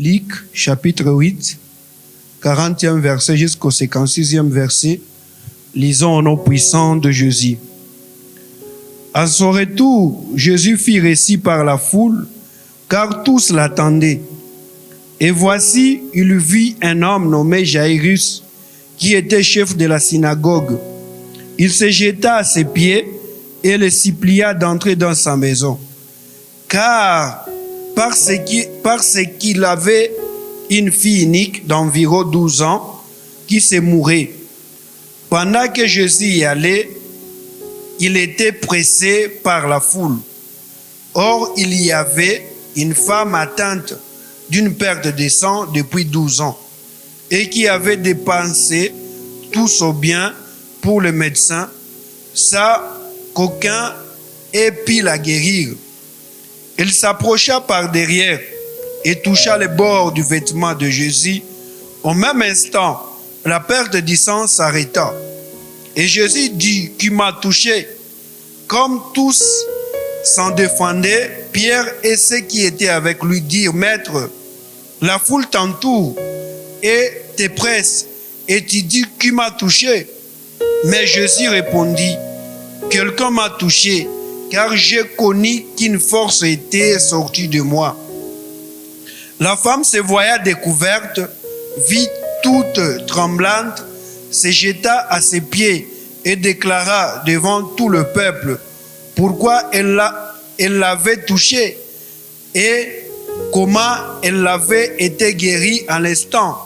Luc, chapitre 8, 40e verset jusqu'au 56e verset. Lisons au nom puissant de Jésus. À son retour, Jésus fit récit par la foule, car tous l'attendaient. Et voici, il vit un homme nommé Jairus, qui était chef de la synagogue. Il se jeta à ses pieds et le supplia d'entrer dans sa maison, car parce qu'il avait une fille unique d'environ 12 ans qui se mourait. Pendant que Jésus y allait, il était pressé par la foule. Or, il y avait une femme atteinte d'une perte de sang depuis 12 ans et qui avait dépensé tout son bien pour le médecin, sans qu'aucun ait pu la guérir. Il s'approcha par derrière et toucha le bord du vêtement de Jésus. Au même instant, la perte du sang s'arrêta. Et Jésus dit: Qui m'a touché? Comme tous s'en défendaient, Pierre et ceux qui étaient avec lui dirent: Maître, la foule t'entoure et te presse, et tu dis: Qui m'a touché? Mais Jésus répondit: Quelqu'un m'a touché, car j'ai connu qu'une force était sortie de moi. La femme se voya découverte, vit toute tremblante, se jeta à ses pieds et déclara devant tout le peuple pourquoi elle l'avait touché et comment elle avait été guérie à l'instant.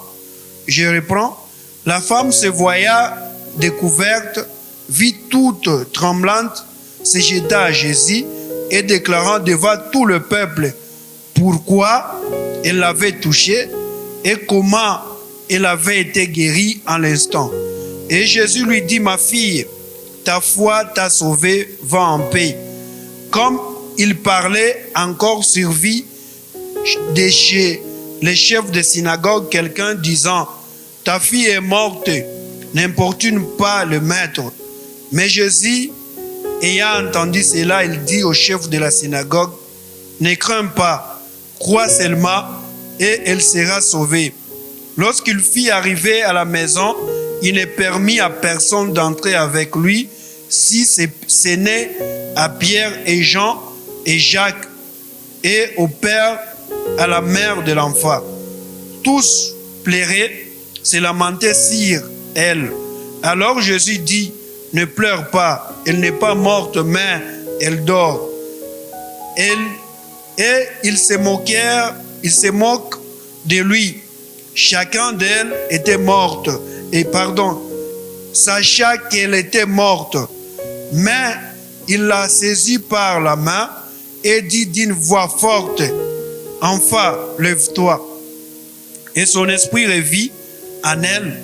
Je reprends. La femme se voya découverte, vit toute tremblante, se jeta à Jésus et déclarant devant tout le peuple pourquoi elle l'avait touché et comment elle avait été guérie en l'instant. Et Jésus lui dit: Ma fille, ta foi t'a sauvée, va en paix. Comme il parlait encore, survit de chez les chefs de synagogue quelqu'un disant: Ta fille est morte, n'importune pas le maître. Mais Jésus, ayant entendu cela, il dit au chef de la synagogue: Ne crains pas, crois seulement et elle sera sauvée. Lorsqu'il fit arriver à la maison, il ne permit à personne d'entrer avec lui, si ce n'est à Pierre et Jean et Jacques, et au père, à la mère de l'enfant. Tous pleuraient, se lamentaient sur elle. Alors Jésus dit: Ne pleure pas, elle n'est pas morte, mais elle dort. Et ils se moquent de lui. Chacun d'elles était morte, sachant qu'elle était morte. Mais il la saisit par la main et dit d'une voix forte: Enfant, lève-toi. Et son esprit revit en elle,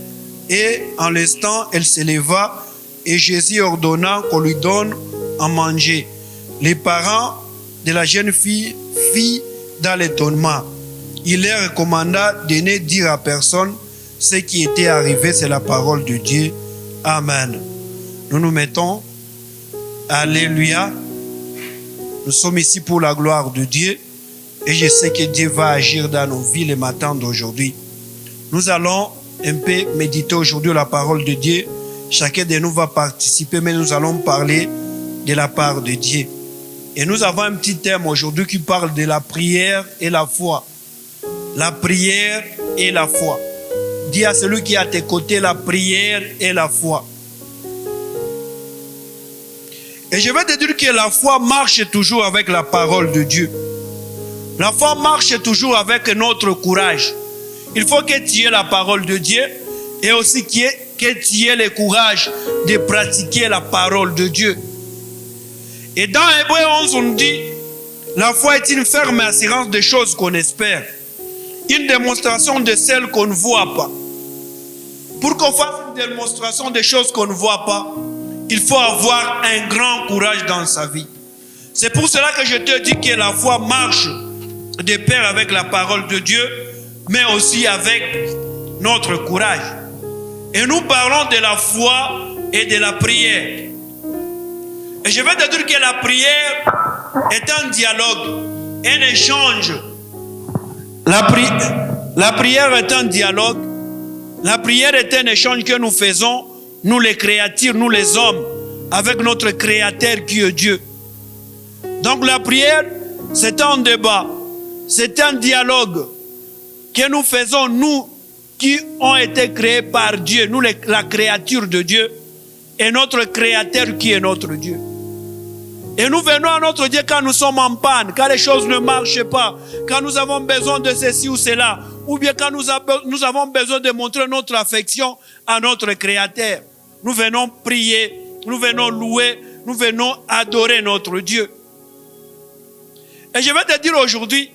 et en l'instant, elle se leva, et Jésus ordonna qu'on lui donne à manger. Les parents de la jeune fille firent dans l'étonnement. Il leur recommanda de ne dire à personne ce qui était arrivé. C'est la parole de Dieu. Amen. Nous nous mettons. Alléluia. Nous sommes ici pour la gloire de Dieu. Et je sais que Dieu va agir dans nos vies le matin d'aujourd'hui. Nous allons un peu méditer aujourd'hui la parole de Dieu. Chacun de nous va participer, mais nous allons parler de la part de Dieu. Et nous avons un petit thème aujourd'hui qui parle de la prière et la foi. La prière et la foi. Dis à celui qui est à tes côtés: la prière et la foi. Et je vais te dire que la foi marche toujours avec la parole de Dieu. La foi marche toujours avec notre courage. Il faut que tu aies la parole de Dieu et aussi que tu aies le courage de pratiquer la parole de Dieu. Et dans Hébreux 11, on dit: la foi est une ferme assurance des choses qu'on espère, une démonstration de celles qu'on ne voit pas. Pour qu'on fasse une démonstration des choses qu'on ne voit pas, il faut avoir un grand courage dans sa vie. C'est pour cela que je te dis que la foi marche de pair avec la parole de Dieu, mais aussi avec notre courage. Et nous parlons de la foi et de la prière. Et je vais te dire que la prière est un dialogue, un échange La prière est un dialogue. La prière est un échange que nous faisons, nous les créatures, nous les hommes, avec notre Créateur qui est Dieu. Donc la prière, c'est un débat, c'est un dialogue que nous faisons, nous qui ont été créés par Dieu, nous la créature de Dieu, et notre Créateur qui est notre Dieu. Et nous venons à notre Dieu quand nous sommes en panne, quand les choses ne marchent pas, quand nous avons besoin de ceci ou cela, ou bien quand nous avons besoin de montrer notre affection à notre Créateur. Nous venons prier, nous venons louer, nous venons adorer notre Dieu. Et je vais te dire aujourd'hui,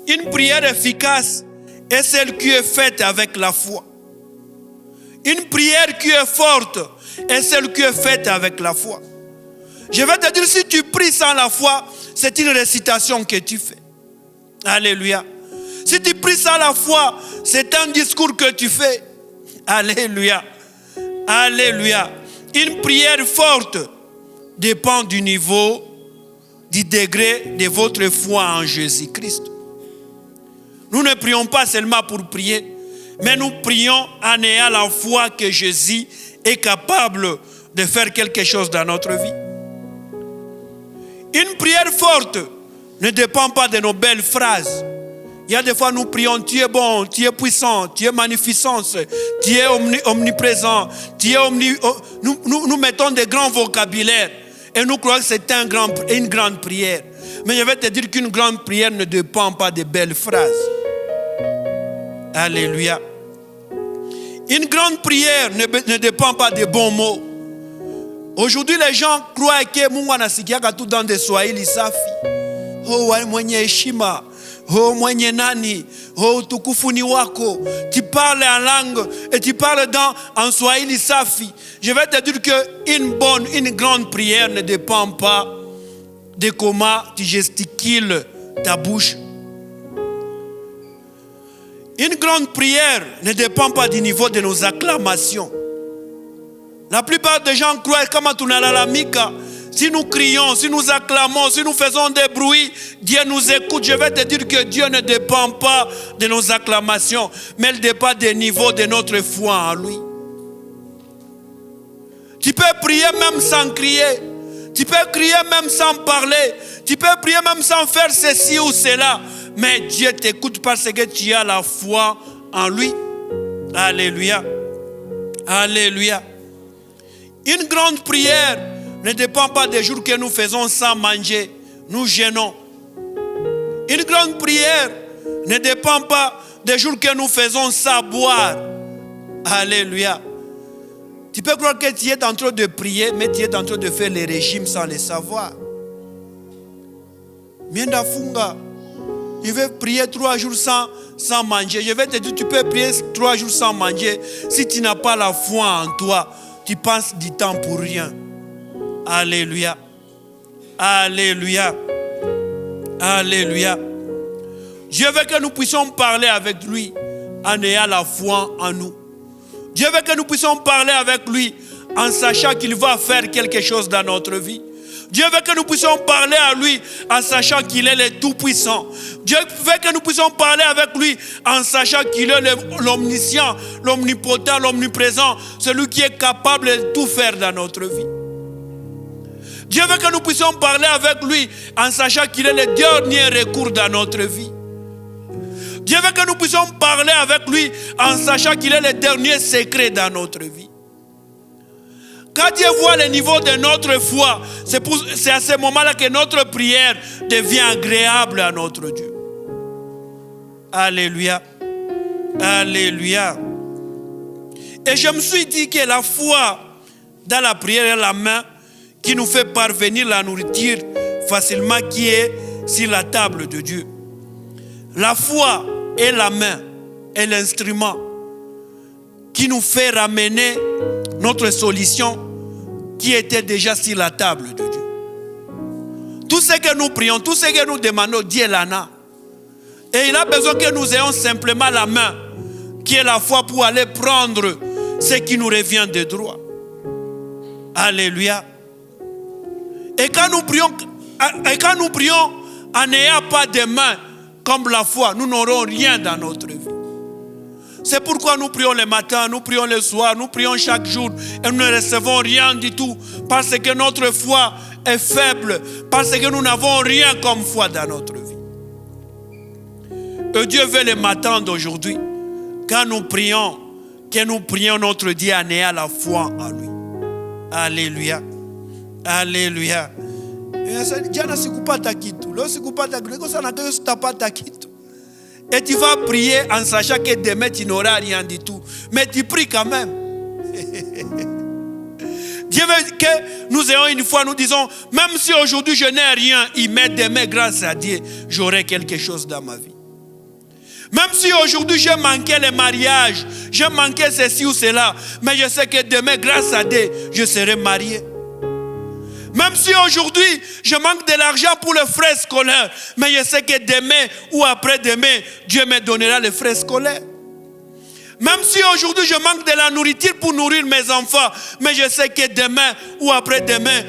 une prière efficace est celle qui est faite avec la foi. Une prière qui est forte est celle qui est faite avec la foi. Je vais te dire, si tu pries sans la foi, c'est une récitation que tu fais. Alléluia. Si tu pries sans la foi, c'est un discours que tu fais. Alléluia. Alléluia. Une prière forte dépend du niveau, du degré de votre foi en Jésus-Christ. Nous ne prions pas seulement pour prier, mais nous prions en ayant la foi que Jésus est capable de faire quelque chose dans notre vie. Une prière forte ne dépend pas de nos belles phrases. Il y a des fois nous prions, tu es bon, tu es puissant, tu es magnificence, tu es omniprésent, tu es nous mettons des grands vocabulaires et nous croyons que c'est une grande prière. Mais je vais te dire qu'une grande prière ne dépend pas de belles phrases. Alléluia. Une grande prière ne dépend pas de bons mots. Aujourd'hui, les gens croient que Mungu anasikiaka tout dans des Swahili safi. Oh, mwenye heshima. Oh, mwenye nani. Oh, tukufu ni wako. Tu parles en langue et tu parles en Swahili safi. Je vais te dire qu'une grande prière ne dépend pas de comment tu gesticules ta bouche. Une grande prière ne dépend pas du niveau de nos acclamations. La plupart des gens croient comme tunalalamika. Si nous crions, si nous acclamons, si nous faisons des bruits, Dieu nous écoute. Je vais te dire que Dieu ne dépend pas de nos acclamations, mais il dépend du niveau de notre foi en lui. Tu peux prier même sans crier. Tu peux crier même sans parler. Tu peux prier même sans faire ceci ou cela. Mais Dieu t'écoute parce que tu as la foi en lui. Alléluia. Alléluia. Une grande prière ne dépend pas des jours que nous faisons sans manger. Nous jeûnons. Une grande prière ne dépend pas des jours que nous faisons sans boire. Alléluia. Tu peux croire que tu es en train de prier, mais tu es en train de faire les régimes sans le savoir. Mienda funga. Je vais prier 3 jours sans manger. Je vais te dire, tu peux prier 3 jours sans manger. Si tu n'as pas la foi en toi, tu passes du temps pour rien. Alléluia. Alléluia. Alléluia. Dieu veut que nous puissions parler avec lui en ayant la foi en nous. Dieu veut que nous puissions parler avec lui en sachant qu'il va faire quelque chose dans notre vie. Dieu veut que nous puissions parler à lui en sachant qu'il est le Tout-Puissant. Dieu veut que nous puissions parler avec lui en sachant qu'il est l'omniscient, l'omnipotent, l'omniprésent, celui qui est capable de tout faire dans notre vie. Dieu veut que nous puissions parler avec lui en sachant qu'il est le dernier recours dans notre vie. Dieu veut que nous puissions parler avec lui en sachant qu'il est le dernier secret dans notre vie. Quand Dieu voit le niveau de notre foi, c'est à ce moment-là que notre prière devient agréable à notre Dieu. Alléluia. Alléluia. Et je me suis dit que la foi dans la prière est la main qui nous fait parvenir la nourriture facilement qui est sur la table de Dieu. La foi est la main, est l'instrument qui nous fait ramener notre solution qui était déjà sur la table de Dieu. Tout ce que nous prions, tout ce que nous demandons, Dieu l'en a. Et il a besoin que nous ayons simplement la main, qui est la foi pour aller prendre ce qui nous revient de droit. Alléluia. Et quand nous prions en n'ayant pas de main, comme la foi, nous n'aurons rien dans notre vie. C'est pourquoi nous prions le matin, nous prions le soir, nous prions chaque jour et nous ne recevons rien du tout parce que notre foi est faible, parce que nous n'avons rien comme foi dans notre vie. Et Dieu veut le matin d'aujourd'hui, quand nous prions, que nous prions notre Dieu en ayant la foi en lui. Alléluia. Alléluia. Et tu vas prier en sachant que demain tu n'auras rien du tout. Mais tu pries quand même. Dieu veut que nous ayons une foi, nous disons, même si aujourd'hui je n'ai rien, il m'aide demain grâce à Dieu, j'aurai quelque chose dans ma vie. Même si aujourd'hui j'ai manqué le mariage, j'ai manqué ceci ou cela, mais je sais que demain grâce à Dieu, je serai marié. Même si aujourd'hui, je manque de l'argent pour les frais scolaires, mais je sais que demain ou après-demain, Dieu me donnera les frais scolaires. Même si aujourd'hui, je manque de la nourriture pour nourrir mes enfants, mais je sais que demain ou après-demain,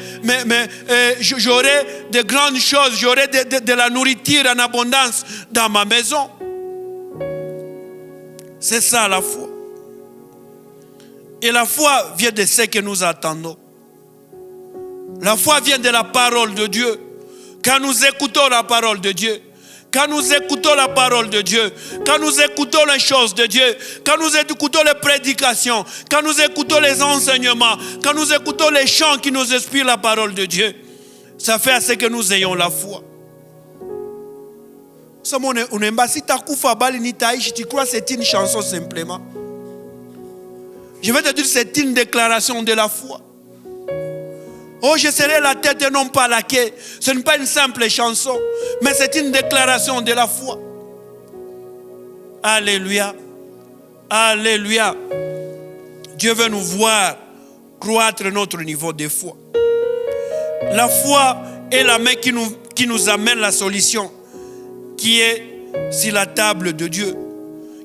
j'aurai de grandes choses, j'aurai de la nourriture en abondance dans ma maison. C'est ça la foi. Et la foi vient de ce que nous attendons. La foi vient de la parole de Dieu. Quand nous écoutons la parole de Dieu, quand nous écoutons la parole de Dieu, quand nous écoutons les choses de Dieu, quand nous écoutons les prédications, quand nous écoutons les enseignements, quand nous écoutons les chants qui nous inspirent la parole de Dieu, ça fait à ce que nous ayons la foi. Tu crois que c'est une chanson simplement. Je vais te dire, c'est une déclaration de la foi. Oh, je serai la tête et non pas la queue. Ce n'est pas une simple chanson, mais c'est une déclaration de la foi. Alléluia. Alléluia. Dieu veut nous voir croître notre niveau de foi. La foi est la main qui nous amène la solution qui est sur la table de Dieu.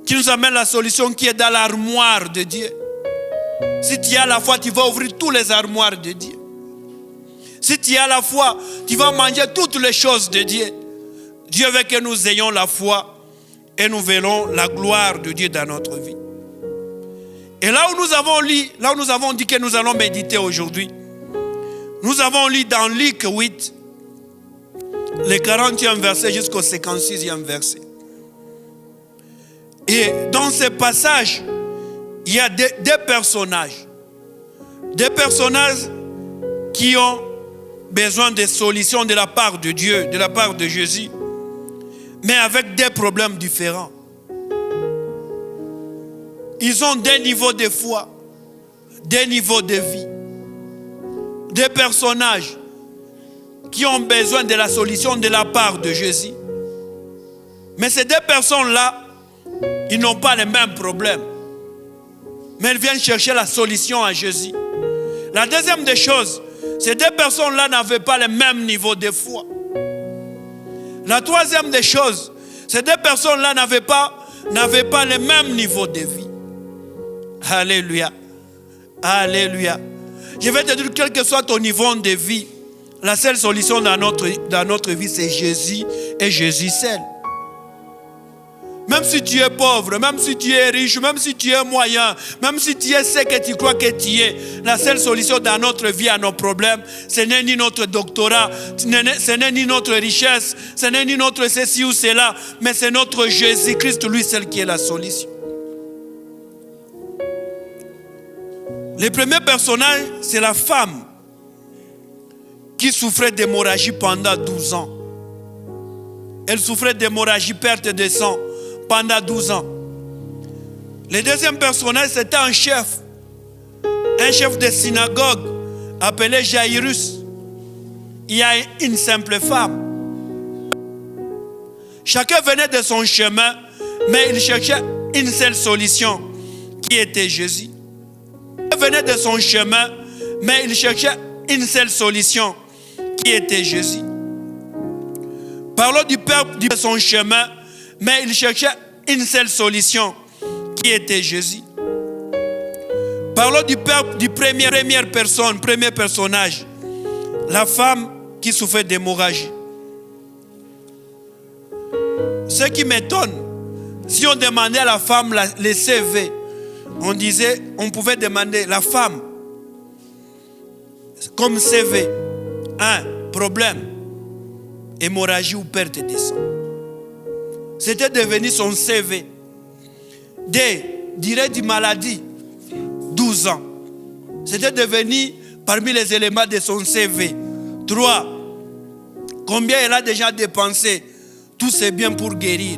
Qui nous amène la solution qui est dans l'armoire de Dieu. Si tu as la foi, tu vas ouvrir tous les armoires de Dieu. Si tu as la foi, tu vas manger toutes les choses de Dieu. Dieu veut que nous ayons la foi et nous verrons la gloire de Dieu dans notre vie. Et là où nous avons lu, là où nous avons dit que nous allons méditer aujourd'hui, nous avons lu dans Luc 8, le 40e verset jusqu'au 56e verset. Et dans ce passage, il y a deux personnages. Des personnages qui ont besoin de solutions de la part de Dieu, de la part de Jésus, mais avec des problèmes différents. Ils ont des niveaux de foi, des niveaux de vie. Des personnages qui ont besoin de la solution de la part de Jésus. Mais ces deux personnes-là, ils n'ont pas les mêmes problèmes. Mais elles viennent chercher la solution à Jésus. La deuxième des choses, ces deux personnes-là n'avaient pas le même niveau de foi. La troisième des choses, ces deux personnes-là n'avaient pas le même niveau de vie. Alléluia. Alléluia. Je vais te dire, quel que soit ton niveau de vie, la seule solution dans notre vie, c'est Jésus et Jésus seul. Même si tu es pauvre, même si tu es riche, même si tu es moyen, même si tu es ce que tu crois que tu es, la seule solution dans notre vie à nos problèmes, ce n'est ni notre doctorat, ce n'est ni notre richesse, ce n'est ni notre ceci ou cela, mais c'est notre Jésus-Christ, lui seul qui est la solution. Le premier personnage, c'est la femme qui souffrait d'hémorragie pendant 12 ans. Elle souffrait d'hémorragie, perte de sang, pendant 12 ans. Le deuxième personnage, c'était un chef de synagogue appelé Jairus. Il y a une simple femme. Chacun venait de son chemin, mais il cherchait une seule solution, qui était Jésus. Chacun venait de son chemin, mais il cherchait une seule solution, qui était Jésus. Parlons du peuple de son chemin, mais il cherchait une seule solution, qui était Jésus. Parlons du peuple, du premier personnage, la femme qui souffrait d'hémorragie. Ce qui m'étonne, si on demandait à la femme les CV, on pouvait demander la femme comme CV. 1. Problème, hémorragie ou perte de sang. C'était devenu son CV. 2. Durée de maladie, 12 ans. C'était devenu parmi les éléments de son CV. 3. Combien elle a déjà dépensé? Tout c'est bien pour guérir.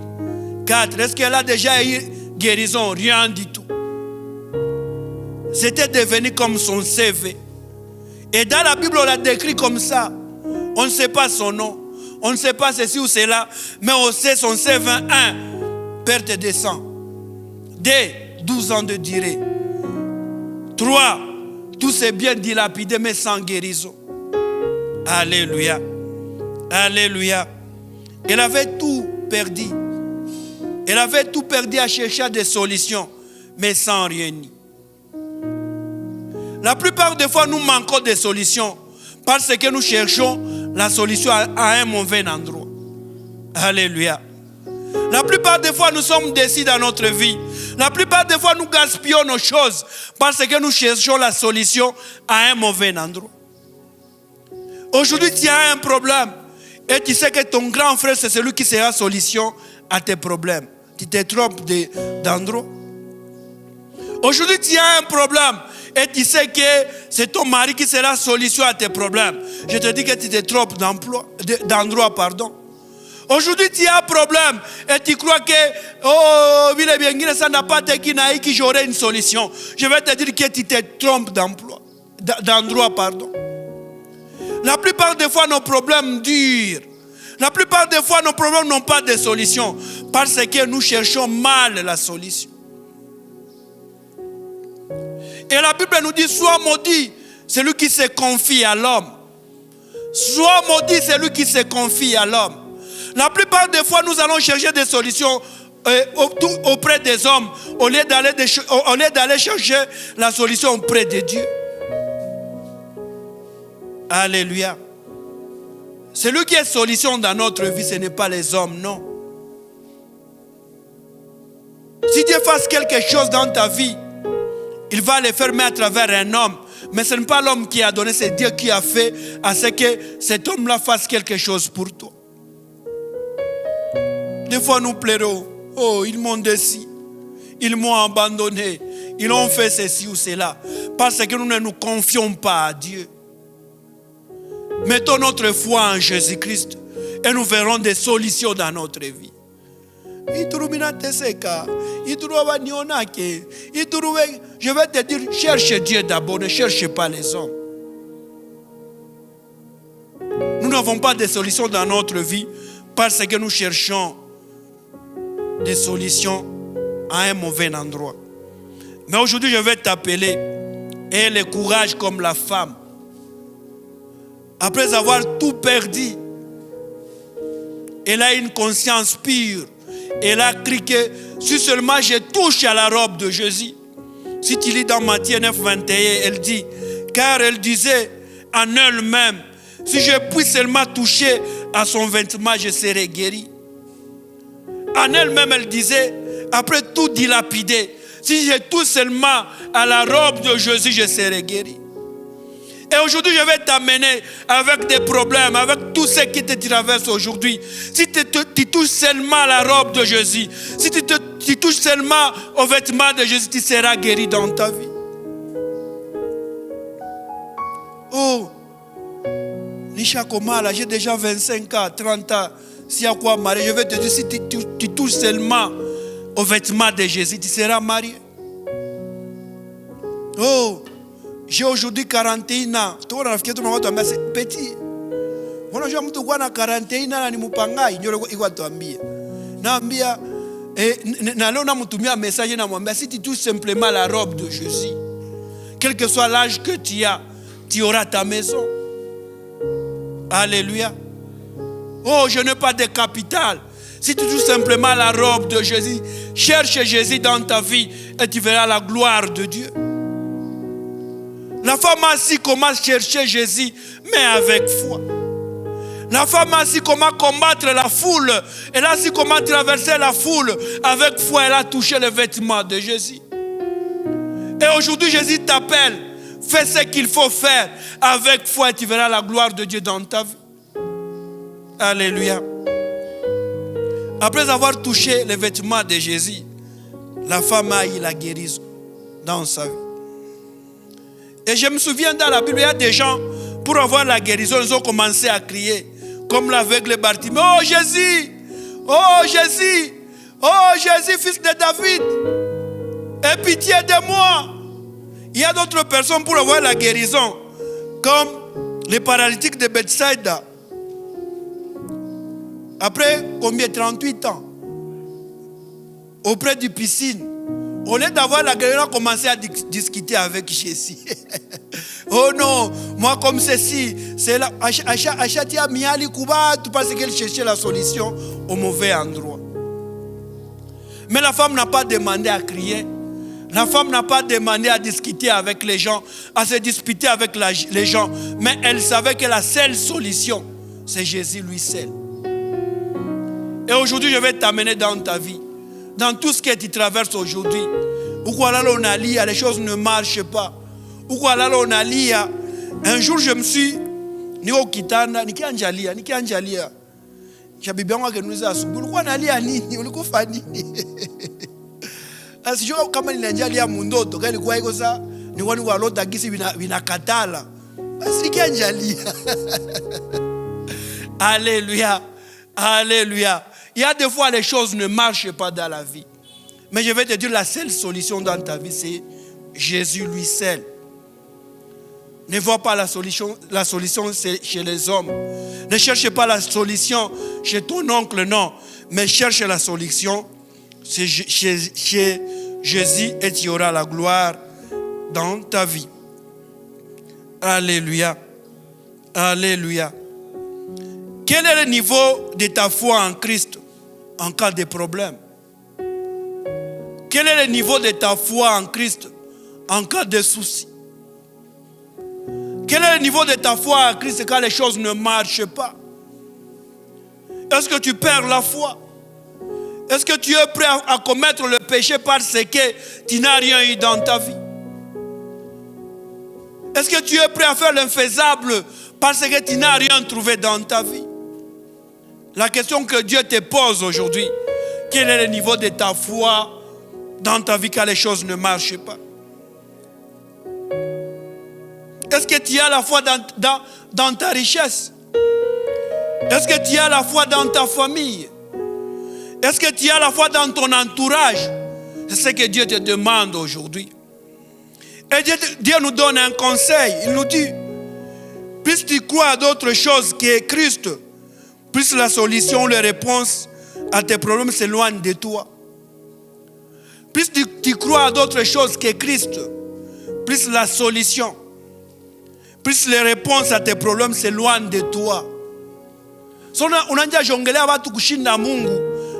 4. Est-ce qu'elle a déjà eu guérison? Rien du tout. C'était devenu comme son CV. Et dans la Bible, on l'a décrit comme ça. On ne sait pas son nom. On ne sait pas ceci ou cela. Mais on sait son CV. 1. Perte de sang. 2. 12 ans de durée. 3. Tout s'est bien dilapidé mais sans guérison. Alléluia. Alléluia. Elle avait tout perdu. Elle avait tout perdu à chercher des solutions, mais sans rien. La plupart des fois, nous manquons de solutions parce que nous cherchons la solution à un mauvais endroit. Alléluia. La plupart des fois, nous sommes déçus dans notre vie. La plupart des fois, nous gaspillons nos choses parce que nous cherchons la solution à un mauvais endroit. Aujourd'hui, tu as un problème et tu sais que ton grand frère, c'est celui qui sera solution à tes problèmes. Tu te trompes d'endroit. Aujourd'hui, tu as un problème et tu sais que c'est ton mari qui sera solution à tes problèmes. Je te dis que tu te trompes d'endroit, pardon. Aujourd'hui, tu as un problème et tu crois que ça n'a pas été que j'aurai une solution. Je vais te dire que tu te trompes d'endroit, pardon. La plupart des fois, nos problèmes durent. La plupart des fois, nos problèmes n'ont pas de solution parce que nous cherchons mal la solution. Et la Bible nous dit, sois maudit celui qui se confie à l'homme. Sois maudit celui qui se confie à l'homme. La plupart des fois, nous allons chercher des solutions auprès des hommes au lieu d'aller chercher la solution auprès de Dieu. Alléluia. Celui qui est solution dans notre vie, ce n'est pas les hommes, non. Si Dieu fasse quelque chose dans ta vie, il va le faire mais à travers un homme. Mais ce n'est pas l'homme qui a donné, c'est Dieu qui a fait à ce que cet homme-là fasse quelque chose pour toi. Des fois nous pleurons, oh ils m'ont déçu, ils m'ont abandonné, ils ont fait ceci ou cela. Parce que nous ne nous confions pas à Dieu. Mettons notre foi en Jésus-Christ et nous verrons des solutions dans notre vie. Je vais te dire, cherche Dieu d'abord, ne cherche pas les hommes. Nous n'avons pas de solutions dans notre vie parce que nous cherchons des solutions à un mauvais endroit. Mais aujourd'hui, je vais t'appeler et le courage comme la femme. Après avoir tout perdu, elle a une conscience pure. Elle a crié que si seulement je touche à la robe de Jésus. Si tu lis dans Matthieu 9, 21, elle dit, car elle disait en elle-même, si je puis seulement toucher à son vêtement, je serai guéri. En elle-même, elle disait, après tout dilapidé, si je touche seulement à la robe de Jésus, je serai guéri. Et aujourd'hui, je vais t'amener avec des problèmes, avec tout ce qui te traverse aujourd'hui. Si tu touches seulement à la robe de Jésus, si tu touches seulement aux vêtements de Jésus, tu seras guéri dans ta vie. Oh, Nisha Komala, j'ai déjà 25 ans, 30 ans. Si à quoi marier, je vais te dire, si tu touches seulement aux vêtements de Jésus, tu seras marié. Oh, j'ai aujourd'hui 41 ans. C'est petit. Moi, j'ai 41 ans, si tu touches simplement la robe de Jésus, quel que soit l'âge que tu as, tu auras ta maison. Alléluia. Oh, je n'ai pas de capital. Si tu touches simplement la robe de Jésus, cherche Jésus dans ta vie et tu verras la gloire de Dieu. La femme ainsi commence à chercher Jésus, mais avec foi. La femme a su comment combattre la foule. Elle a su comment traverser la foule. Avec foi, elle a touché les vêtements de Jésus. Et aujourd'hui, Jésus t'appelle. Fais ce qu'il faut faire. Avec foi, tu verras la gloire de Dieu dans ta vie. Alléluia. Après avoir touché les vêtements de Jésus, la femme a eu la guérison dans sa vie. Et je me souviens dans la Bible, il y a des gens, pour avoir la guérison, ils ont commencé à crier. Comme l'aveugle Bartimée, oh Jésus, oh Jésus, oh Jésus, fils de David, aie pitié de moi. Il y a d'autres personnes pour avoir la guérison, comme les paralytiques de Bethsaïda. Après combien? 38 ans, auprès du piscine, au lieu d'avoir la guérison, on a commencé à discuter avec Jésus. Oh non, moi comme ceci, c'est là, Achatia Miali Kuba, tout parce qu'elle cherchait la solution au mauvais endroit. Mais la femme n'a pas demandé à crier. La femme n'a pas demandé à discuter avec les gens, à se disputer avec les gens. Mais elle savait que la seule solution, c'est Jésus lui seul. Et aujourd'hui, je vais t'amener dans ta vie, dans tout ce que tu traverses aujourd'hui. Pourquoi là on a lié, les choses ne marchent pas. Pourquoi là on a lié. Un jour, je me suis niko kitanda, nikianjalia. Chabibi yangu akaniuliza asubuhi, ulikuwa unalia nini? Ulikufa nini? Asijua kama nilianjalia mundoto, kama ilikuwa iko saa, nilikuwa niwalota gisi vinakatala. Basi nikianjalia. Alléluia. Alléluia. Il y a des fois les choses ne marchent pas dans la vie. Mais je vais te dire la seule solution dans ta vie, c'est Jésus lui seul. Ne vois pas la solution chez les hommes. Ne cherche pas la solution chez ton oncle, non. Mais cherche la solution chez Jésus et tu auras la gloire dans ta vie. Alléluia. Alléluia. Quel est le niveau de ta foi en Christ en cas de problème? Quel est le niveau de ta foi en Christ en cas de soucis? Quel est le niveau de ta foi en Christ quand les choses ne marchent pas? Est-ce que tu perds la foi? Est-ce que tu es prêt à commettre le péché parce que tu n'as rien eu dans ta vie? Est-ce que tu es prêt à faire l'infaisable parce que tu n'as rien trouvé dans ta vie? La question que Dieu te pose aujourd'hui, quel est le niveau de ta foi dans ta vie quand les choses ne marchent pas? Est-ce que tu as la foi dans ta richesse? Est-ce que tu as la foi dans ta famille? Est-ce que tu as la foi dans ton entourage? C'est ce que Dieu te demande aujourd'hui. Et Dieu nous donne un conseil. Il nous dit, plus tu crois à d'autres choses que Christ, plus la solution, les réponses à tes problèmes s'éloignent de toi. Plus tu crois à d'autres choses que Christ, plus la solution, plus les réponses à tes problèmes s'éloignent de toi. So unanja jongelea watu kushinda Mungu,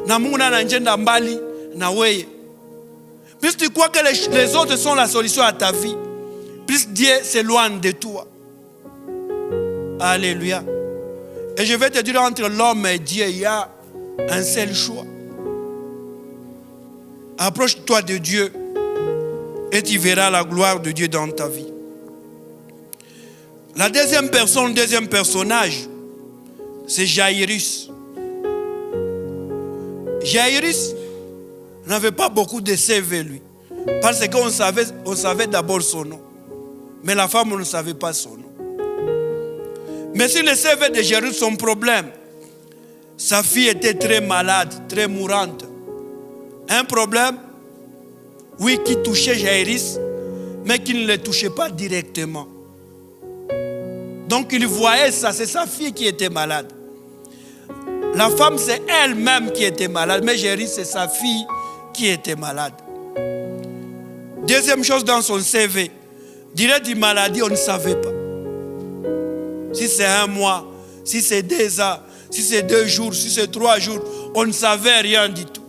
na Mungu ananjenda mbali na wewe. Plus tu crois que les autres sont la solution à ta vie, plus Dieu s'éloigne de toi. Alléluia. Et je vais te dire, entre l'homme et Dieu, il y a un seul choix. Approche-toi de Dieu et tu verras la gloire de Dieu dans ta vie. La deuxième personne, deuxième personnage, c'est Jairus. Jairus n'avait pas beaucoup de CV, lui. Parce qu'on savait d'abord son nom. Mais la femme, on ne savait pas son nom. Mais sur le CV de Jairus, son problème, sa fille était très malade, très mourante. Un problème, oui, qui touchait Jairus, mais qui ne le touchait pas directement. Donc il voyait ça, c'est sa fille qui était malade. La femme, c'est elle-même qui était malade, mais Jairus, c'est sa fille qui était malade. Deuxième chose dans son CV, direct d'une maladie, on ne savait pas. Si c'est 1 mois, si c'est 2 ans, si c'est 2 jours, si c'est 3 jours, on ne savait rien du tout.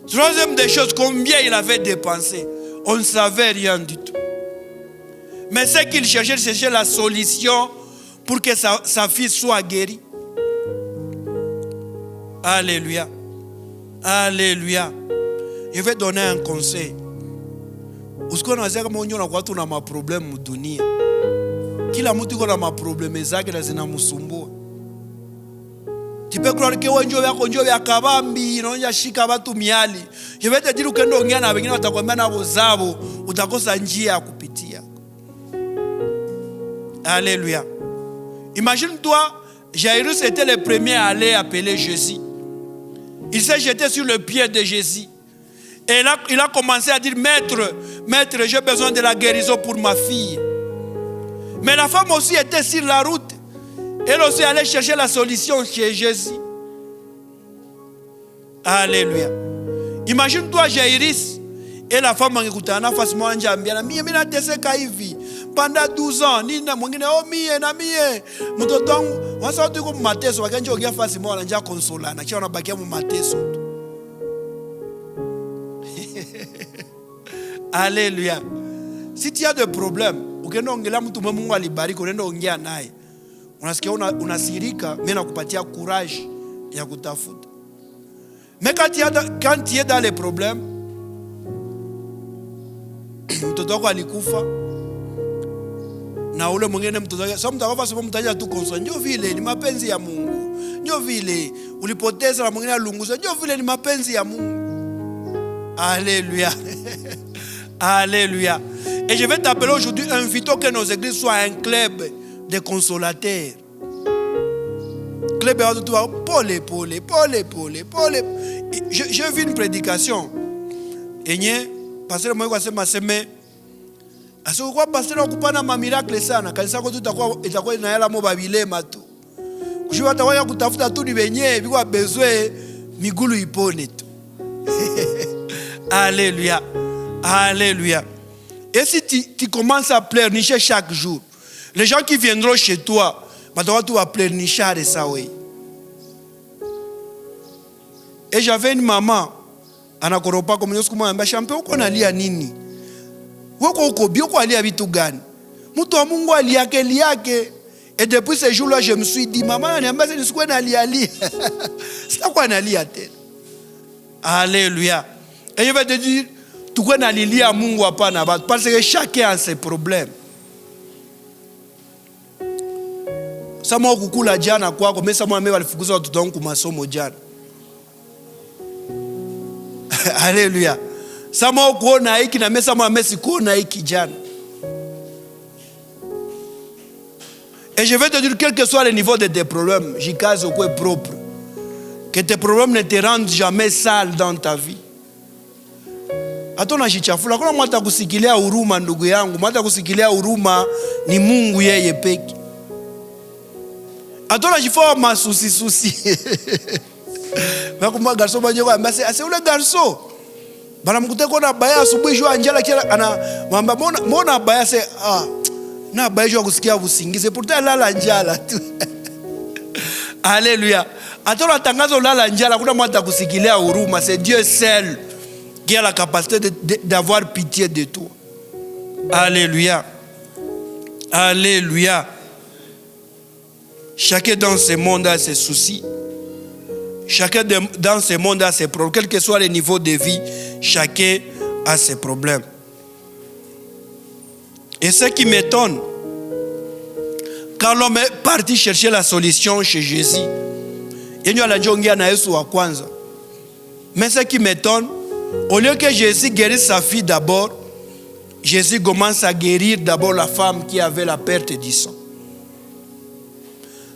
Troisième des choses, combien il avait dépensé, on ne savait rien du tout. Mais ce qu'il cherchait, c'était la solution pour que sa fille soit guérie. Alléluia. Alléluia. Je vais donner un conseil. Usiku unaweza kama unyo watu na maproblemu dunia. Kila mtu yuko na maproblemu zake na zinamsumbua. Tu peux croire que wenjo yako njo ya kabambi inaonja shika watu miali. Je vais te dire ukendo ongea na wengine watakwambia nabo zabo utakosa njia ya kupitia. Alléluia. Imagine-toi, Jairus était le premier à aller appeler Jésus. Il s'est jeté sur le pied de Jésus. Et là, il a commencé à dire, Maître, j'ai besoin de la guérison pour ma fille. Mais la femme aussi était sur la route. Elle aussi allait chercher la solution chez Jésus. Alléluia. Imagine-toi Jairus et la femme angekutana face moi anjambia mie mimi nateseka hivi pendant 12 ans nina mwingine mie na mie mtoto wangu wasa tuko mateso wakanje ongea face moi ananja consolana kisha unabakia mu mateso. Alléluia. Si tu as des problèmes, ukienda ongelea mtu Mungu alibariki unaenda ongea naye. Unasikia unasirika, mimi nakupatia courage ya kutafuta. Mais quand tu es dans les problèmes, mtoto wako alikufa na ule mwingine mtoto wake sasa mtakafa sema mtaja tu konsola ndio vile ni mapenzi ya Mungu. Ndio vile ulipoteza na mwingine alunguza ndio vile ni mapenzi ya Mungu. Alléluia. Alléluia. Et je vais t'appeler aujourd'hui, invitons que nos églises soient un club de consolateurs. Club de toi, Paul. J'ai vu une prédication. Et nye, pasteur moi kwa sema seme. Aso kwa pasteur okupana ma miracle sana. Kanisa ko itakuwa inayala mo babilema tu. Kushua tawaya kutafuta tu ni benye biko besoin migulu ipone tu. Alléluia. Alléluia. Et si tu commences à pleurnicher chaque jour, les gens qui viendront chez toi, tu vas pleurnicher de ça, oui. Et j'avais une maman, ana koropa comme nous comme un champion qu'on a lia nini. Woko bio ko alia vitu gani. Mtu wa Mungu aliake liake. Et depuis ce jour-là, je me suis dit, maman, niambia ni sikuwa na lia. C'est quoi na lia tena. Alléluia. Et je vais te dire, tu connais na lilia Mungu hapana batu parce que chacun a ses problèmes. Sama kukula jana kwako, mimi sama mimi walifukuza watoto wangu masomo jana. Alléluia. Sama kuona hiki na mimi sama mimi sikuona hiki jana. Et je vais te dire, quel que soit le niveau de tes problèmes, j'y case au quoi propre. Que tes problèmes ne te rendent jamais sale dans ta vie. Atona jichafula kuna mwata kusikilia huruma ndugu yangu, mwata kusikilia huruma ni Mungu yeye peke. Atona jifaa masusi. Bakuma garso banje kwa mbase ase ule garso. Bana mkute kona baya asubuhi jua njala kila ana mwamba mbona baya se na baya jua kusikia usingize pourtant lala njala tu. Alléluia. Atona tangazo lala njala kuna mwata kusikilia huruma, c'est Dieu seul qui a la capacité d'avoir pitié de toi. Alléluia. Alléluia. Chacun dans ce monde a ses soucis. Chacun dans ce monde a ses problèmes. Quel que soit le niveau de vie, chacun a ses problèmes. Et ce qui m'étonne, quand l'homme est parti chercher la solution chez Jésus, mais ce qui m'étonne, au lieu que Jésus guérisse sa fille d'abord, Jésus commence à guérir d'abord la femme qui avait la perte du sang.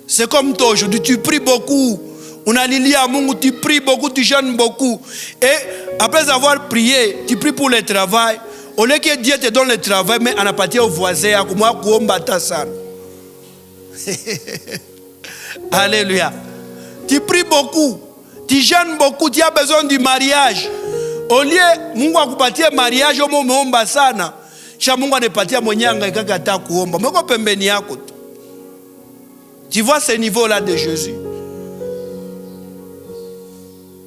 C'est comme toi aujourd'hui, tu pries beaucoup. On a lié à Mungu, tu pries beaucoup, tu jeûnes beaucoup. Et après avoir prié, tu pries pour le travail. Au lieu que Dieu te donne le travail, mais on a parti au voisin, comme moi, Alléluia. Tu pries beaucoup, tu jeûnes beaucoup, tu as besoin du mariage. Au lieu Mungu akupatie mariage omo umeomba sana, cha Mungu anapatia mwenyanga ikakata kuomba. Mweko pembeni yako tu. Tu vois ce niveau-là de Jésus.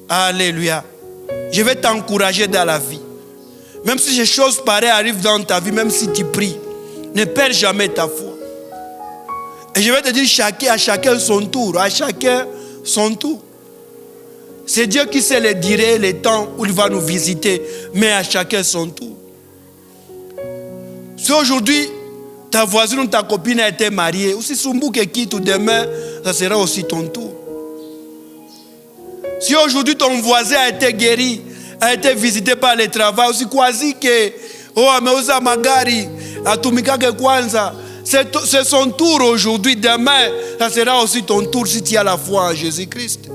Alléluia. Je vais t'encourager dans la vie. Même si ces choses pareilles arrivent dans ta vie, même si tu pries, ne perds jamais ta foi. Et je vais te dire, à chacun son tour. À chacun son tour. C'est Dieu qui sait les durées, les temps où il va nous visiter. Mais à chacun son tour. Si aujourd'hui, ta voisine ou ta copine a été mariée, ou si Sumbuke quitte ou demain, ça sera aussi ton tour. Si aujourd'hui ton voisin a été guéri, a été visité par le travail, aussi quasi que, oh, ameuza magari, atumika ke kwanza, c'est son tour aujourd'hui, demain, ça sera aussi ton tour si tu as la foi en Jésus-Christ.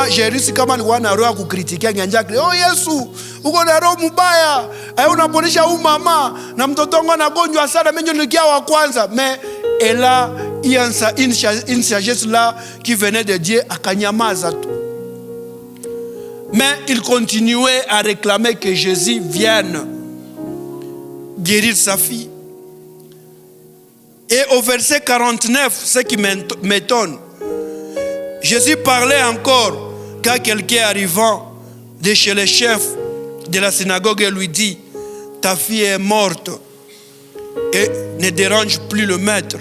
J'ai réussi kama alikuwa na roho ya kukritikia nyanjake. Oh Yesu, uko na roho mbaya. Ayo unaponisha huyu mama na mtoto wangu anagonjwa sana, mimi ndio nikia wa kwanza. Mais elle a une sagesse là qui venait de Dieu, akanyamaza tu. Mais il continuait à réclamer que Jésus vienne guérir sa fille. Et au verset 49, ce qui m'étonne, Jésus parlait encore quand quelqu'un arrivant de chez le chef de la synagogue lui dit, ta fille est morte et ne dérange plus le maître.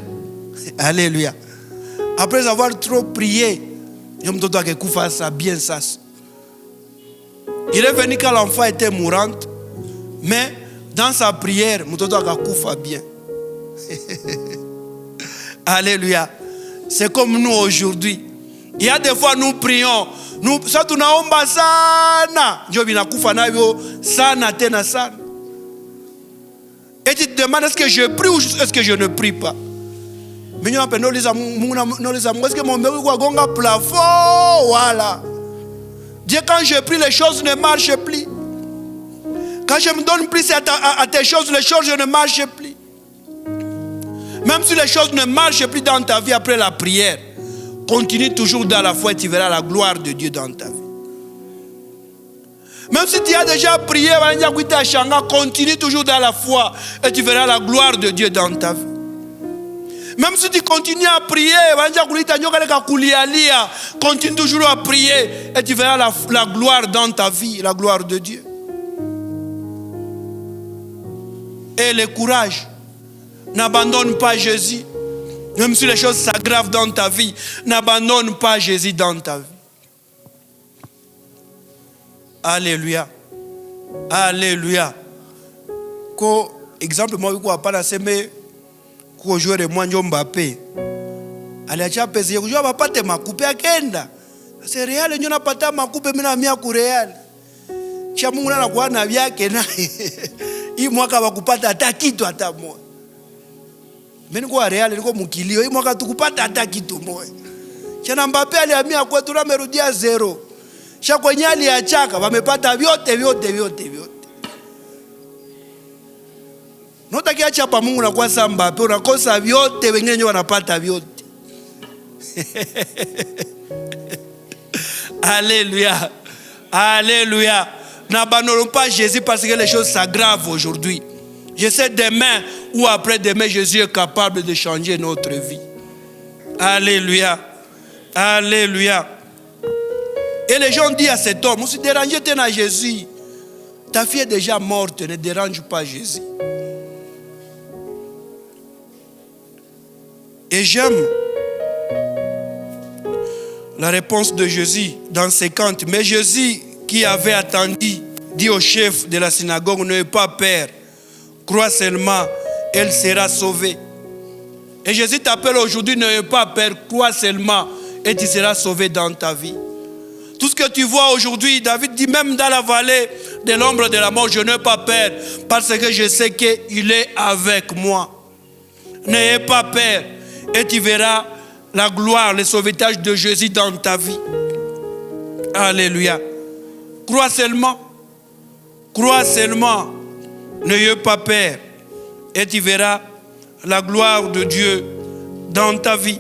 Alléluia. Après avoir trop prié, il est venu quand l'enfant était mourante, mais dans sa prière, il a bien. Alléluia. C'est comme nous aujourd'hui. Il y a des fois nous prions, ça tunaomba sana, ndio binakufa navyo sana tena sana. Et tu te demandes, est-ce que je prie ou est-ce que je ne prie pas? Mais nous appelons les amours, est-ce que mon mère va gonga plafond? Voilà. Dieu, quand je prie, les choses ne marchent plus. Quand je me donne plus à tes choses, les choses ne marchent plus. Même si les choses ne marchent plus dans ta vie après la prière, continue toujours dans la foi et tu verras la gloire de Dieu dans ta vie. Même si tu as déjà prié, continue toujours dans la foi et tu verras la gloire de Dieu dans ta vie. Même si tu continues à prier, continue toujours à prier et tu verras la gloire dans ta vie, la gloire de Dieu. Et le courage, n'abandonne pas Jésus. Même si les choses s'aggravent dans ta vie, n'abandonne pas Jésus dans ta vie. Alléluia. Alléluia. Ko exemple moi ko apana seme ko jouer moi Mbappé. Aliacha pesa kujua bapate makupe akenda. C'est Real nyo napata makupe mina mia ku Real. Cha Mungu na kwa na vyake na. Hii mwaka bakupata hata kitu hata moja. Mimi kwa Real niko mkilio, hii mwaka tukupata hata kitu moja. Cha Mbappé alihamia kwetu na amerudia zero. Cha kwenye aliachaka wamepata vyote. Notaki acha pa Mungu na kwa Mbappé unakosa vyote, wengine ndio wanapata vyote. Alléluia. Alléluia. N'abandonnons pas Jésus parce que les choses s'aggravent aujourd'hui. Je sais demain ou après-demain, Jésus est capable de changer notre vie. Alléluia. Alléluia. Et les gens disent à cet homme, on se dérange à Jésus. Ta fille est déjà morte, ne dérange pas Jésus. Et j'aime la réponse de Jésus dans 50. Mais Jésus, qui avait attendu, dit au chef de la synagogue, n'ayez pas peur, crois seulement, elle sera sauvée. Et Jésus t'appelle aujourd'hui, n'ayez pas peur, crois seulement, et tu seras sauvé dans ta vie. Tout ce que tu vois aujourd'hui, David dit, même dans la vallée de l'ombre de la mort, je n'ai pas peur, parce que je sais qu'il est avec moi. N'ayez pas peur, et tu verras la gloire, le sauvetage de Jésus dans ta vie. Alléluia. Crois seulement, n'ayez pas peur, et tu verras la gloire de Dieu dans ta vie.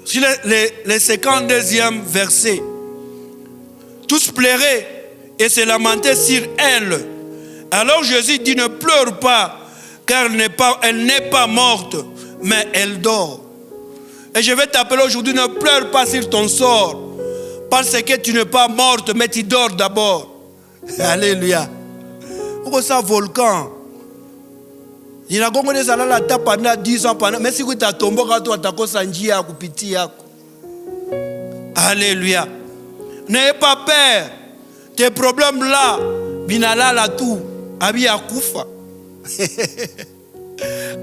Sur le 52e verset, tous pleuraient et se lamentaient sur elle. Alors Jésus dit, ne pleure pas, car elle n'est pas morte, mais elle dort. Et je vais t'appeler aujourd'hui, ne pleure pas sur ton sort, parce que tu n'es pas morte, mais tu dors d'abord. Alléluia. Pourquoi ça, volcan? Ninagongo des alala ta pendant 10 ans pendant mais si tu as tombé quand tu as kosa njia ya kupitia yako. Alléluia. N'ayez pas peur. Tes problèmes là, binala la tout, abi akufa.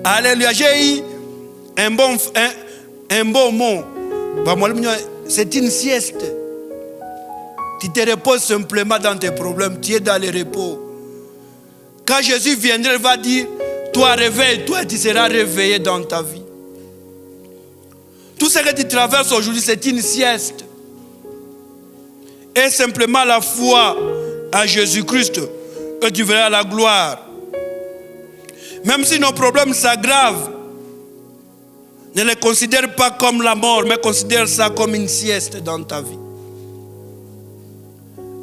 Alléluia. J'ai eu un bon mot. C'est une sieste. Tu te reposes simplement dans tes problèmes. Tu es dans le repos. Quand Jésus viendra, il va dire, toi réveille-toi, tu seras réveillé dans ta vie. Tout ce que tu traverses aujourd'hui, c'est une sieste. Et simplement la foi à Jésus-Christ, et tu verras la gloire. Même si nos problèmes s'aggravent, ne les considère pas comme la mort, mais considère ça comme une sieste dans ta vie.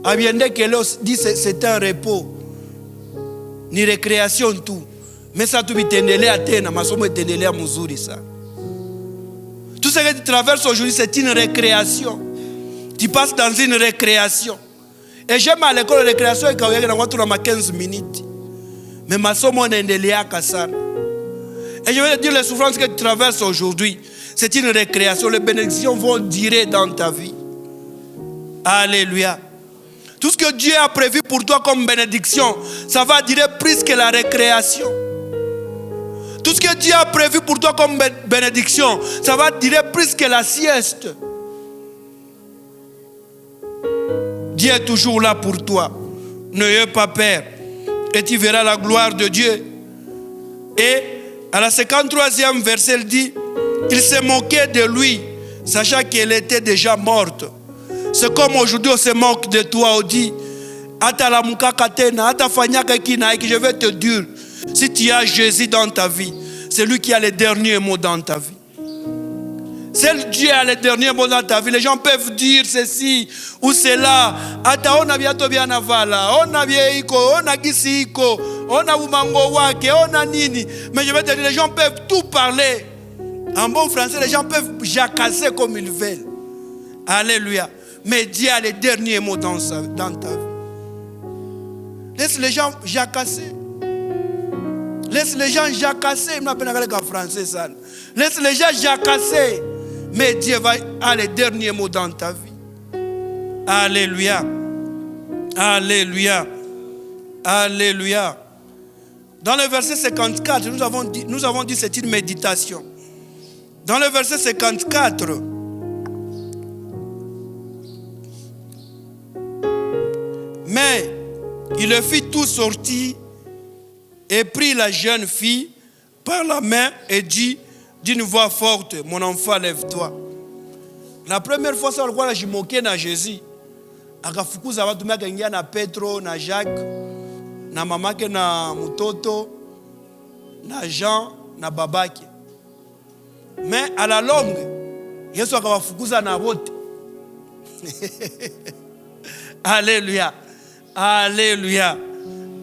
Abiende Kelos dit c'est un repos, ni récréation tout. Mais ça tu bitendele à tena, masomo etendele à muzuri ça. Tout ce que tu traverses aujourd'hui, c'est une récréation. Tu passes dans une récréation. Et j'aime à l'école de récréation et quand il y a 15 minutes. Mais masomo n'endele à kasana. Et je vais te dire, les souffrances que tu traverses aujourd'hui, c'est une récréation. Les bénédictions vont durer dans ta vie. Alléluia. Tout ce que Dieu a prévu pour toi comme bénédiction, ça va durer plus que la récréation. Tout ce que Dieu a prévu pour toi comme bénédiction, ça va durer plus que la sieste. Dieu est toujours là pour toi. N'ayez pas peur. Et tu verras la gloire de Dieu. Et à la 53e verset, il dit, il s'est moqué de lui, sachant qu'elle était déjà morte. C'est comme aujourd'hui on se moque de toi, on dit, je vais te dire, si tu as Jésus dans ta vie, c'est lui qui a les derniers mots dans ta vie. C'est Dieu qui a les derniers mots dans ta vie. Les gens peuvent dire ceci ou cela. On a bientôt bien avala, on a vieiko, on a gisiko, on a umango wake, on a nini. Mais je vais te dire, les gens peuvent tout parler. En bon français, les gens peuvent jacasser comme ils veulent. Alléluia. Mais Dieu a les derniers mots dans ta vie. Laisse les gens jacasser. Laisse les gens jacasser. Laisse les gens jacasser. Mais Dieu a les derniers mots dans ta vie. Alléluia. Alléluia. Alléluia. Dans le verset 54, nous avons dit c'est une méditation. Dans le verset 54, mais il le fit tout sortir et prit la jeune fille par la main et dit d'une voix forte, mon enfant, lève-toi. La première fois, ça, je moquais na Jésus. Akafukuza watu meka ingia na Petro, na Jacques, na mamake na mutoto, na Jean, na babake. Mais à la longue, Yesu akawafukuza na wote. Alléluia. Alléluia.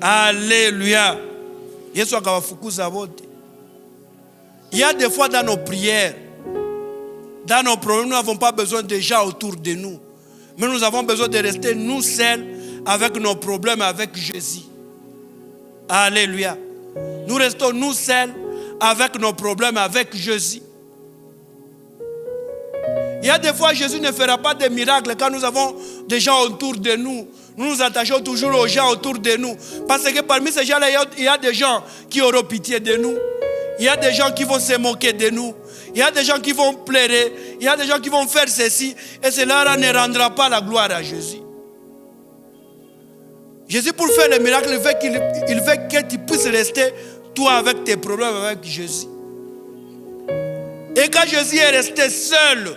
Alléluia. Yesu akawafukuza wote. Il y a des fois dans nos prières, dans nos problèmes, nous n'avons pas besoin de gens autour de nous. Mais nous avons besoin de rester nous seuls avec nos problèmes, avec Jésus. Alléluia. Nous restons nous seuls avec nos problèmes, avec Jésus. Il y a des fois, Jésus ne fera pas de miracles quand nous avons des gens autour de nous. Nous nous attachons toujours aux gens autour de nous. Parce que parmi ces gens-là, il y a des gens qui auront pitié de nous. Il y a des gens qui vont se moquer de nous. Il y a des gens qui vont pleurer. Il y a des gens qui vont faire ceci. Et cela ne rendra pas la gloire à Jésus. Jésus, pour faire le miracle, il veut que tu puisses rester, toi, avec tes problèmes, avec Jésus. Et quand Jésus est resté seul,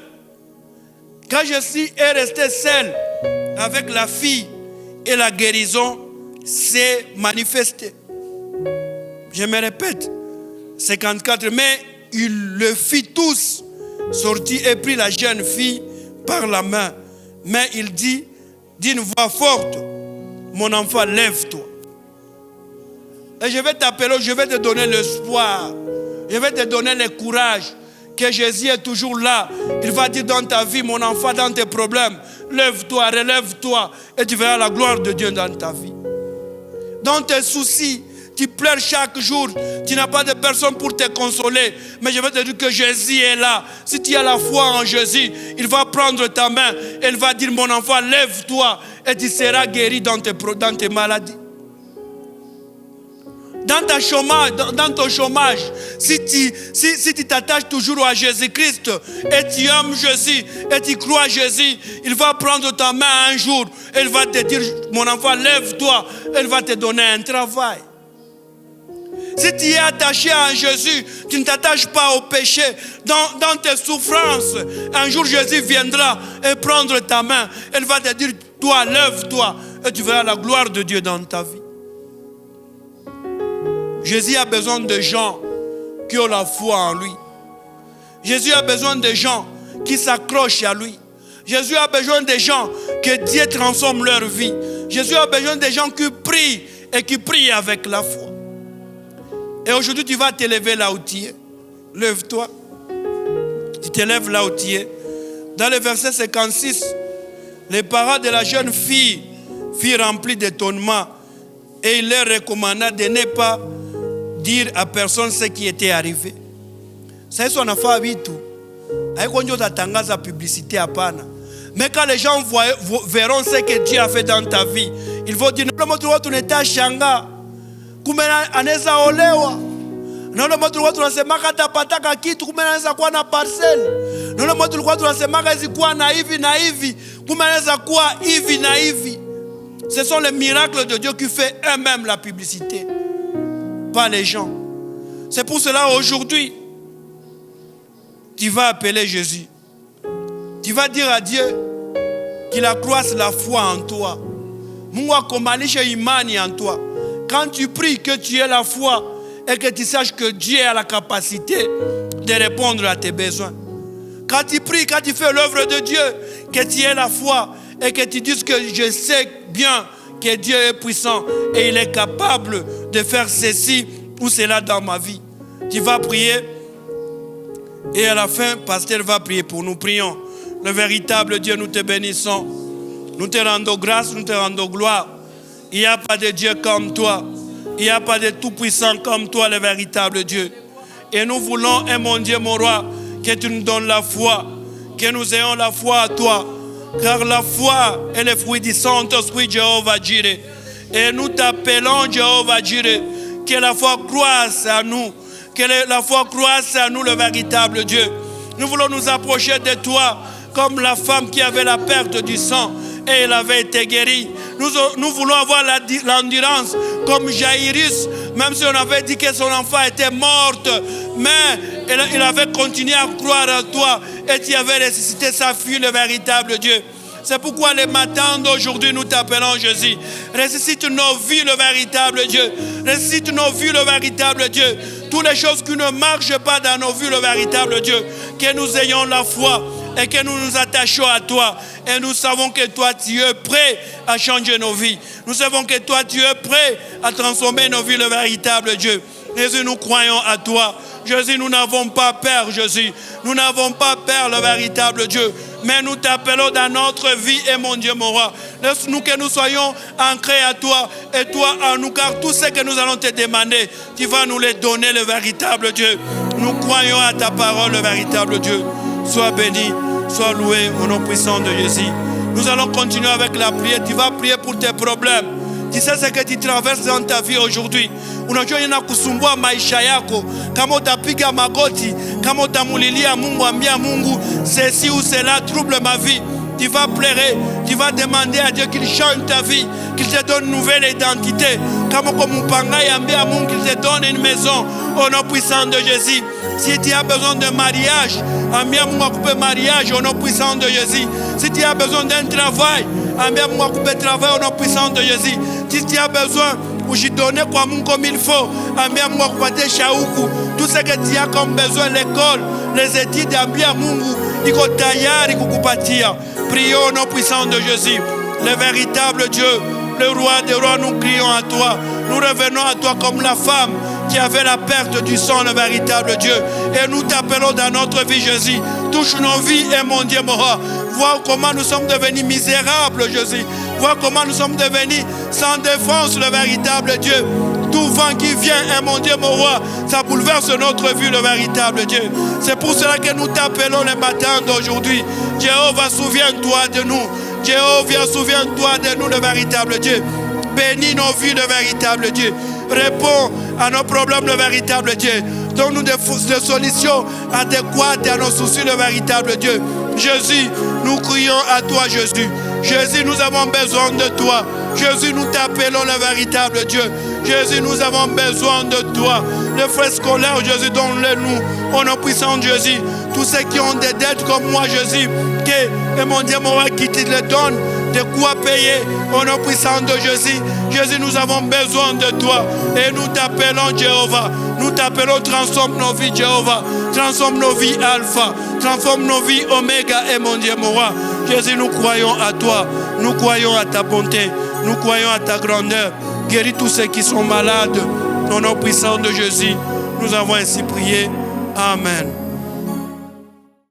avec la fille, et la guérison s'est manifestée. Je me répète, 54, mais il le fit tous sortir et prit la jeune fille par la main. Mais il dit d'une voix forte, mon enfant, lève-toi. Et je vais t'appeler, je vais te donner l'espoir, je vais te donner le courage, que Jésus est toujours là. Il va dire dans ta vie, mon enfant, dans tes problèmes, lève-toi, relève-toi, et tu verras la gloire de Dieu dans ta vie. Dans tes soucis, tu pleures chaque jour, tu n'as pas de personne pour te consoler. Mais je vais te dire que Jésus est là. Si tu as la foi en Jésus, il va prendre ta main et il va dire, mon enfant, lève-toi et tu seras guéri dans tes maladies. Dans ton chômage, si tu t'attaches toujours à Jésus-Christ et tu aimes Jésus et tu crois à Jésus, il va prendre ta main un jour et il va te dire, mon enfant, lève-toi, il va te donner un travail. Si tu es attaché à Jésus, tu ne t'attaches pas au péché, dans tes souffrances, un jour Jésus viendra et prendre ta main, il va te dire, toi, lève-toi et tu verras la gloire de Dieu dans ta vie. Jésus a besoin de gens qui ont la foi en lui. Jésus a besoin de gens qui s'accrochent à lui. Jésus a besoin de gens que Dieu transforme leur vie. Jésus a besoin de gens qui prient et qui prient avec la foi. Et aujourd'hui, tu vas te lever là où tu es. Lève-toi. Tu te lèves là où tu es. Dans le verset 56, les parents de la jeune fille furent remplis d'étonnement et il leur recommanda de ne pas dire à personne ce qui était arrivé. Ça on a fait vite tout. La publicité à pana. Mais quand les gens verront ce que Dieu a fait dans ta vie, ils vont dire, tu n'étais shanga. Kumena aneza olewa. Nolo motu tulikuwa tunasemaka tapataka kitu kumena anaweza kuwa na parcel. Nolo motu tulikuwa tunasemaka zikuwa na hivi, kumena anaweza kuwa hivi na hivi. Ce sont les miracles de Dieu qui fait eux-mêmes la publicité, pas les gens. C'est pour cela aujourd'hui, tu vas appeler Jésus. Tu vas dire à Dieu qu'il accroisse la foi en toi. Mungu akomalishe imani en toi. Quand tu pries, que tu aies la foi et que tu saches que Dieu a la capacité de répondre à tes besoins. Quand tu pries, quand tu fais l'œuvre de Dieu, que tu aies la foi et que tu dises que je sais bien que Dieu est puissant et il est capable de faire ceci ou cela dans ma vie. Tu vas prier et à la fin, pasteur va prier pour nous. Prions. Le véritable Dieu, nous te bénissons. Nous te rendons grâce, nous te rendons gloire. Il n'y a pas de Dieu comme toi. Il n'y a pas de tout-puissant comme toi, le véritable Dieu. Et nous voulons, mon Dieu, mon roi, que tu nous donnes la foi, que nous ayons la foi à toi. Car la foi est le fruit du Saint-Esprit, Jéhovah Jireh. Et nous t'appelons, Jéhovah Jireh, que la foi croisse à nous, que la foi croisse à nous, le véritable Dieu. Nous voulons nous approcher de toi, comme la femme qui avait la perte du sang et elle avait été guérie. Nous voulons avoir l'endurance comme Jairus, même si on avait dit que son enfant était morte, mais il avait continué à croire à toi et tu avais ressuscité sa fille, le véritable Dieu. C'est pourquoi le matin d'aujourd'hui, nous t'appelons Jésus. Ressuscite nos vies, le véritable Dieu. Ressuscite nos vies, le véritable Dieu. Toutes les choses qui ne marchent pas dans nos vies, le véritable Dieu. Que nous ayons la foi et que nous nous attachons à toi. Et nous savons que toi, tu es prêt à changer nos vies. Nous savons que toi, tu es prêt à transformer nos vies, le véritable Dieu. Jésus, nous croyons à toi. Jésus, nous n'avons pas peur, Jésus. Nous n'avons pas peur, le véritable Dieu. Mais nous t'appelons dans notre vie, et mon Dieu, mon roi. Laisse-nous que nous soyons ancrés à toi, et toi en nous, car tout ce que nous allons te demander, tu vas nous les donner, le véritable Dieu. Nous croyons à ta parole, le véritable Dieu. Sois béni, sois loué au nom puissant de Jésus. Nous allons continuer avec la prière. Tu vas prier pour tes problèmes. Tu sais ce que tu traverses dans ta vie aujourd'hui. Unajua inakusumbua maisha yako. Kama utapiga magoti, kama utamulilia Mungu, ambia Mungu, ceci ou cela trouble ma vie. Tu vas pleurer, tu vas demander à Dieu qu'il change ta vie, qu'il te donne une nouvelle identité. Kama kwa mpangai, ambia Mungu qu'il te donne une maison au nom puissant de Jésus. Si tu as besoin de mariage, ambia Mungu akupe mariage au nom puissant de Jésus. Si tu as besoin d'un travail, ambia Mungu akupe travail au nom puissant de Jésus. Si tu as besoin ujidonner kwa Mungu comme il faut, ambia Mungu akupatie shauku. Tout ce que tu as comme besoin, l'école, les études, ambia Mungu iko tayari kukupatia. Prions au nom puissant de Jésus, le véritable Dieu, le roi des rois. Nous crions à toi, nous revenons à toi comme la femme qui avait la perte du sang, le véritable Dieu. Et nous t'appelons dans notre vie, Jésus. Touche nos vies, et mon Dieu, mon roi. Vois comment nous sommes devenus misérables, Jésus. Vois comment nous sommes devenus sans défense, le véritable Dieu. Tout vent qui vient, mon Dieu, mon roi, ça bouleverse notre vie, le véritable Dieu. C'est pour cela que nous t'appelons le matin d'aujourd'hui. Jéhovah, souviens-toi de nous. Jéhovah, souviens-toi de nous, le véritable Dieu. Bénis nos vies, le véritable Dieu. Réponds à nos problèmes, le véritable Dieu. Donne-nous des solutions adéquates à nos soucis, le véritable Dieu. Jésus, nous crions à toi, Jésus. Jésus, nous avons besoin de toi. Jésus, nous t'appelons le véritable Dieu. Jésus, nous avons besoin de toi. Les frères scolaires, Jésus, donne-les-nous. Au nom puissant de Jésus. Tous ceux qui ont des dettes comme moi, Jésus, que, mon Dieu, mon roi, qui te les donne, de quoi payer. Au nom puissant de Jésus. Jésus, nous avons besoin de toi. Et nous t'appelons Jéhovah. Nous t'appelons, transforme nos vies, Jéhovah. Transforme nos vies, Alpha. Transforme nos vies, Oméga, et mon Dieu, mon roi. Jésus, nous croyons à toi. Nous croyons à ta bonté. Nous croyons à ta grandeur. Guéris tous ceux qui sont malades. Au nom puissant de Jésus, nous avons ainsi prié. Amen.